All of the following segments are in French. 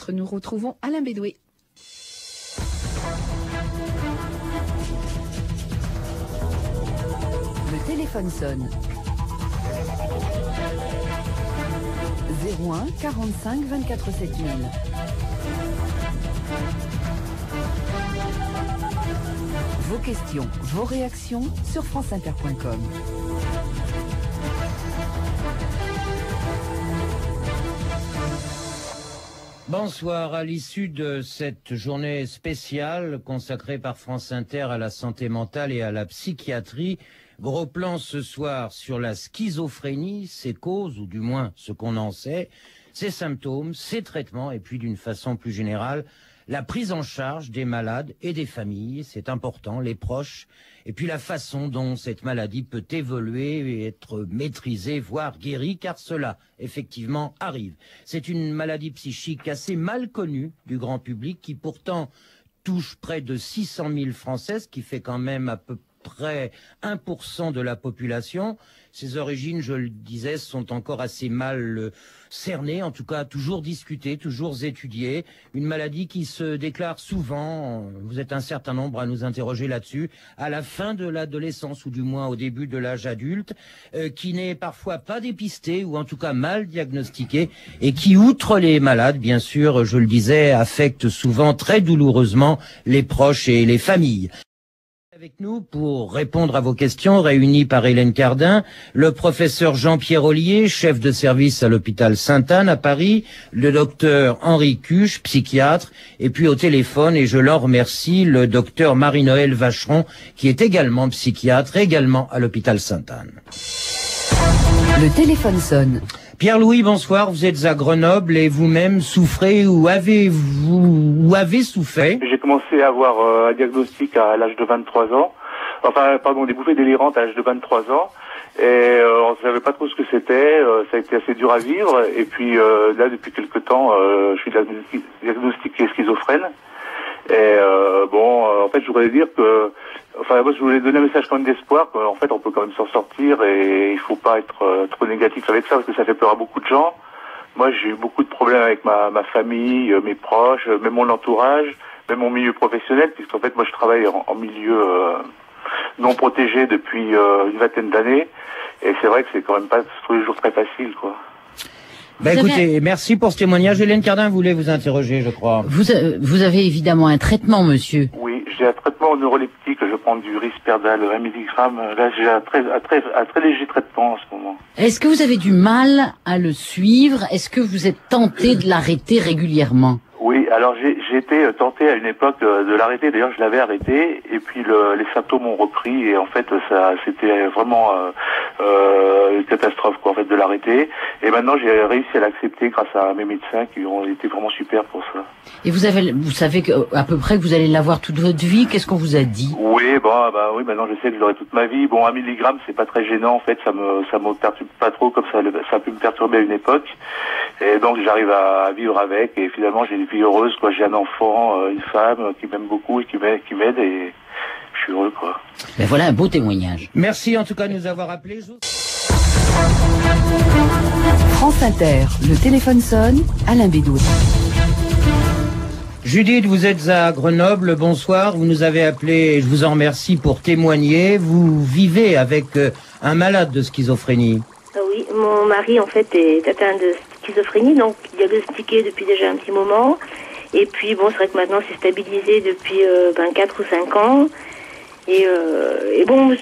titres, nous retrouvons Alain Bédoué. Le téléphone sonne. 01 45 24 7000. Vos questions, vos réactions sur franceinter.com. Bonsoir. À l'issue de cette journée spéciale consacrée par France Inter à la santé mentale et à la psychiatrie, gros plan ce soir sur la schizophrénie, ses causes, ou du moins ce qu'on en sait, ses symptômes, ses traitements, et puis d'une façon plus générale, la prise en charge des malades et des familles, c'est important, les proches, et puis la façon dont cette maladie peut évoluer et être maîtrisée, voire guérie, car cela, effectivement, arrive. C'est une maladie psychique assez mal connue du grand public, qui pourtant touche près de 600 000 Français, ce qui fait quand même à peu près 1% de la population. Ses origines, je le disais, sont encore assez mal cernées, en tout cas toujours discutées, toujours étudiées. Une maladie qui se déclare souvent, vous êtes un certain nombre à nous interroger là-dessus, à la fin de l'adolescence ou du moins au début de l'âge adulte, qui n'est parfois pas dépistée ou en tout cas mal diagnostiquée et qui, outre les malades, bien sûr, je le disais, affecte souvent très douloureusement les proches et les familles. Avec nous pour répondre à vos questions, réunis par Hélène Cardin, le professeur Jean-Pierre Ollier, chef de service à l'hôpital Sainte-Anne à Paris, le docteur Henri Cuche, psychiatre, et puis au téléphone, et je l'en remercie, le docteur Marie-Noëlle Vacheron, qui est également psychiatre, également à l'hôpital Sainte-Anne. Le téléphone sonne. Pierre-Louis, bonsoir, vous êtes à Grenoble et vous-même souffrez ou avez souffert? J'ai commencé à avoir un diagnostic à l'âge de 23 ans, des bouffées délirantes à l'âge de 23 ans, et on ne savait pas trop ce que c'était, ça a été assez dur à vivre, et puis là, depuis quelque temps, je suis diagnostiqué schizophrène, et en fait, je voudrais dire que, moi, je voulais donner un message quand même d'espoir, qu'en fait, on peut quand même s'en sortir, et il faut pas être trop négatif avec ça, parce que ça fait peur à beaucoup de gens. Moi, j'ai eu beaucoup de problèmes avec ma famille, mes proches, même mon entourage, même mon milieu professionnel, puisqu'en fait, moi, je travaille en milieu non protégé depuis une vingtaine d'années, et c'est vrai que c'est quand même pas tous les jours très facile, quoi. Écoutez, merci pour ce témoignage. Hélène Cardin voulait vous interroger, je crois. Vous avez évidemment un traitement, monsieur. Oui, j'ai un traitement neuroleptique, je prends du Risperdal, 20 mg. Là, j'ai un très léger traitement en ce moment. Est-ce que vous avez du mal à le suivre? Est-ce que vous êtes tenté de l'arrêter régulièrement? Oui, alors j'ai été tenté à une époque de l'arrêter. D'ailleurs, je l'avais arrêté, et puis les symptômes ont repris, et en fait, ça, c'était vraiment une catastrophe, quoi, en fait, de l'arrêter. Et maintenant, j'ai réussi à l'accepter grâce à mes médecins qui ont été vraiment super pour ça. Et vous savez à peu près que vous allez l'avoir toute votre vie. Qu'est-ce qu'on vous a dit? Oui, oui, maintenant je sais que je l'aurai toute ma vie. Bon, 1 milligramme, c'est pas très gênant, en fait, ça me perturbe pas trop comme ça a pu me perturber à une époque. Et donc, j'arrive à vivre avec, et finalement, j'ai une vie heureuse, quoi. J'ai un enfant, une femme qui m'aime beaucoup et qui m'aide, et je suis heureux, quoi. Ben voilà un beau témoignage. Merci en tout cas de nous avoir appelés. France Inter, le téléphone sonne, Alain Bédoué. Judith, vous êtes à Grenoble, bonsoir, vous nous avez appelé et je vous en remercie pour témoigner. Vous vivez avec un malade de schizophrénie. Oui, mon mari en fait est atteint de schizophrénie, donc diagnostiqué depuis déjà un petit moment. Et puis bon, c'est vrai que maintenant c'est stabilisé depuis 4 ou 5 ans. Et bon,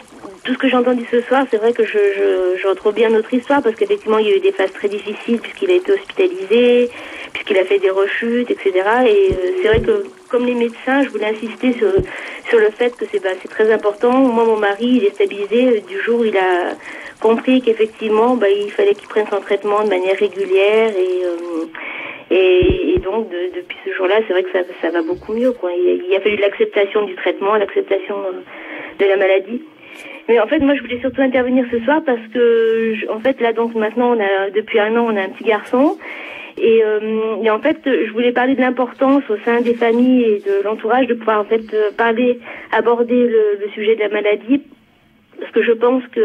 tout ce que j'ai entendu ce soir, c'est vrai que je retrouve bien notre histoire, parce qu'effectivement il y a eu des phases très difficiles puisqu'il a été hospitalisé, puisqu'il a fait des rechutes, etc. Et c'est vrai que comme les médecins, je voulais insister sur le fait que c'est très important. Moi, mon mari, il est stabilisé du jour où il a compris qu'effectivement il fallait qu'il prenne son traitement de manière régulière, et donc depuis ce jour-là, c'est vrai que ça va beaucoup mieux, quoi. Il a fallu l'acceptation du traitement, l'acceptation de la maladie. Mais en fait, moi, je voulais surtout intervenir ce soir parce que, en fait, là, donc maintenant, depuis 1 an, on a un petit garçon. Et en fait, je voulais parler de l'importance au sein des familles et de l'entourage de pouvoir en fait aborder le sujet de la maladie. Parce que je pense que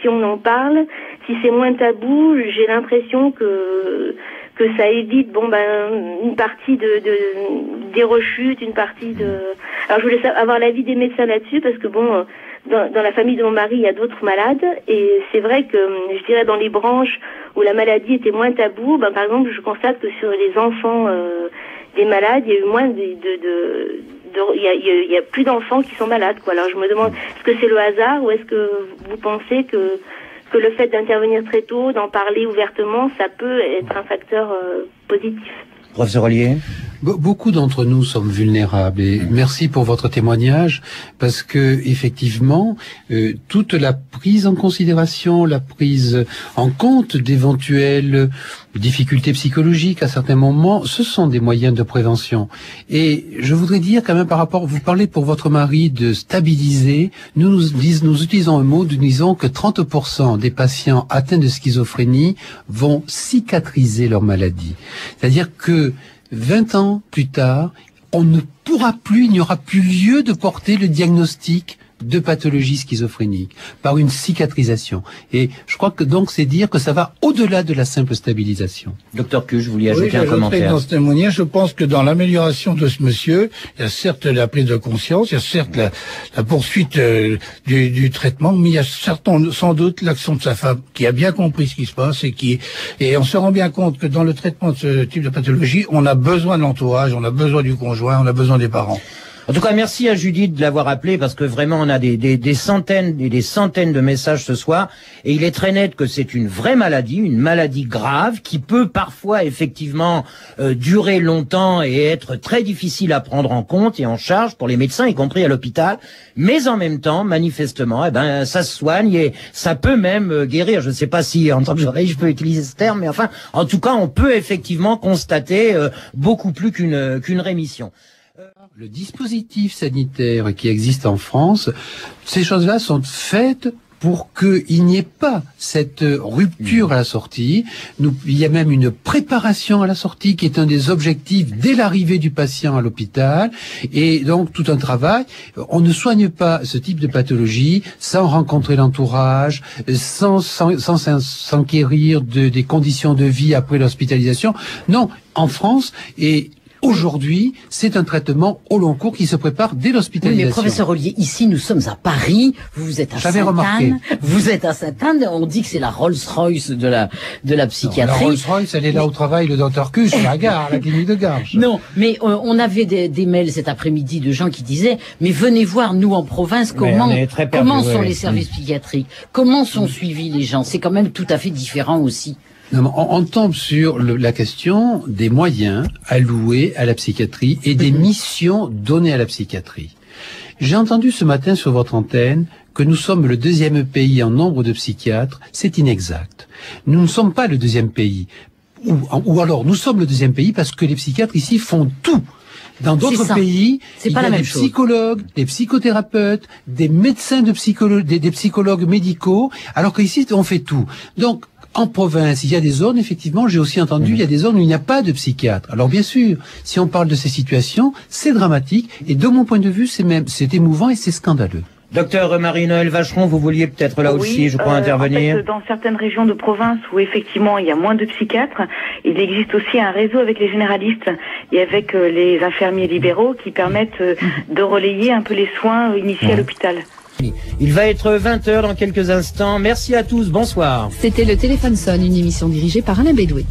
si on en parle, si c'est moins tabou, j'ai l'impression que que ça évite une partie des rechutes, une partie de. Alors je voulais avoir l'avis des médecins là-dessus parce que dans la famille de mon mari il y a d'autres malades et c'est vrai que je dirais dans les branches où la maladie était moins taboue, par exemple je constate que sur les enfants des malades il y a eu moins il y a plus d'enfants qui sont malades quoi. Alors je me demande est-ce que c'est le hasard ou est-ce que vous pensez que le fait d'intervenir très tôt, d'en parler ouvertement, ça peut être un facteur positif. Professeur Ollier. Beaucoup d'entre nous sommes vulnérables et merci pour votre témoignage parce que effectivement toute la prise en considération, la prise en compte d'éventuelles difficultés psychologiques à certains moments, ce sont des moyens de prévention. Et je voudrais dire quand même par rapport, vous parlez pour votre mari de stabiliser, nous utilisons un mot, nous disons que 30% des patients atteints de schizophrénie vont cicatriser leur maladie. C'est-à-dire que 20 ans plus tard, il n'y aura plus lieu de porter le diagnostic de pathologie schizophrénique par une cicatrisation. Et je crois que donc c'est dire que ça va au-delà de la simple stabilisation. Docteur Cuche, vous vouliez ajouter un commentaire. Dans ce témoignage, je pense que dans l'amélioration de ce monsieur, il y a certes la prise de conscience, il y a certes la poursuite du traitement, mais il y a sans doute l'action de sa femme qui a bien compris ce qui se passe et on se rend bien compte que dans le traitement de ce type de pathologie, on a besoin de l'entourage, on a besoin du conjoint, on a besoin des parents. En tout cas, merci à Judith de l'avoir appelé parce que vraiment on a des centaines et des centaines de messages ce soir et il est très net que c'est une vraie maladie, une maladie grave qui peut parfois effectivement durer longtemps et être très difficile à prendre en compte et en charge pour les médecins, y compris à l'hôpital. Mais en même temps, manifestement, ça se soigne et ça peut même guérir. Je ne sais pas si en tant que journaliste je peux utiliser ce terme, mais enfin, en tout cas, on peut effectivement constater beaucoup plus qu'une rémission. Le dispositif sanitaire qui existe en France, ces choses-là sont faites pour qu'il n'y ait pas cette rupture à la sortie. Il y a même une préparation à la sortie qui est un des objectifs dès l'arrivée du patient à l'hôpital. Et donc tout un travail. On ne soigne pas ce type de pathologie sans rencontrer l'entourage, sans s'enquérir des conditions de vie après l'hospitalisation. Non, en France, et aujourd'hui, c'est un traitement au long cours qui se prépare dès l'hospitalisation. Oui, mais professeur Ollier, ici nous sommes à Paris, vous êtes à Sainte-Anne. Vous êtes à Sainte-Anne, on dit que c'est la Rolls-Royce de la psychiatrie. La Rolls-Royce, elle est là où travaille le docteur Cuche, à la gare, à la clinique de Garches. Non, mais on avait des mails cet après-midi de gens qui disaient mais venez voir nous en province comment sont les services psychiatriques, comment sont suivis les gens. C'est quand même tout à fait différent aussi. Non, on tombe sur la question des moyens alloués à la psychiatrie et des missions données à la psychiatrie. J'ai entendu ce matin sur votre antenne que nous sommes le 2e pays en nombre de psychiatres. C'est inexact. Nous ne sommes pas le 2e pays. Ou alors, nous sommes le 2e pays parce que les psychiatres ici font tout. Dans d'autres pays, il y a des psychologues, des psychothérapeutes, des médecins des psychologues médicaux, alors qu'ici, on fait tout. Donc, en province, il y a des zones, effectivement, j'ai aussi entendu, il y a des zones où il n'y a pas de psychiatre. Alors bien sûr, si on parle de ces situations, c'est dramatique, et de mon point de vue, c'est émouvant et c'est scandaleux. Docteur Marie-Noëlle Vacheron, vous vouliez peut-être là aussi, je crois, intervenir. En fait, dans certaines régions de province où effectivement il y a moins de psychiatres, il existe aussi un réseau avec les généralistes et avec les infirmiers libéraux qui permettent de relayer un peu les soins initiés à l'hôpital. Il va être 20h dans quelques instants. Merci à tous, bonsoir. C'était le Téléphone sonne, une émission dirigée par Alain Bédoué.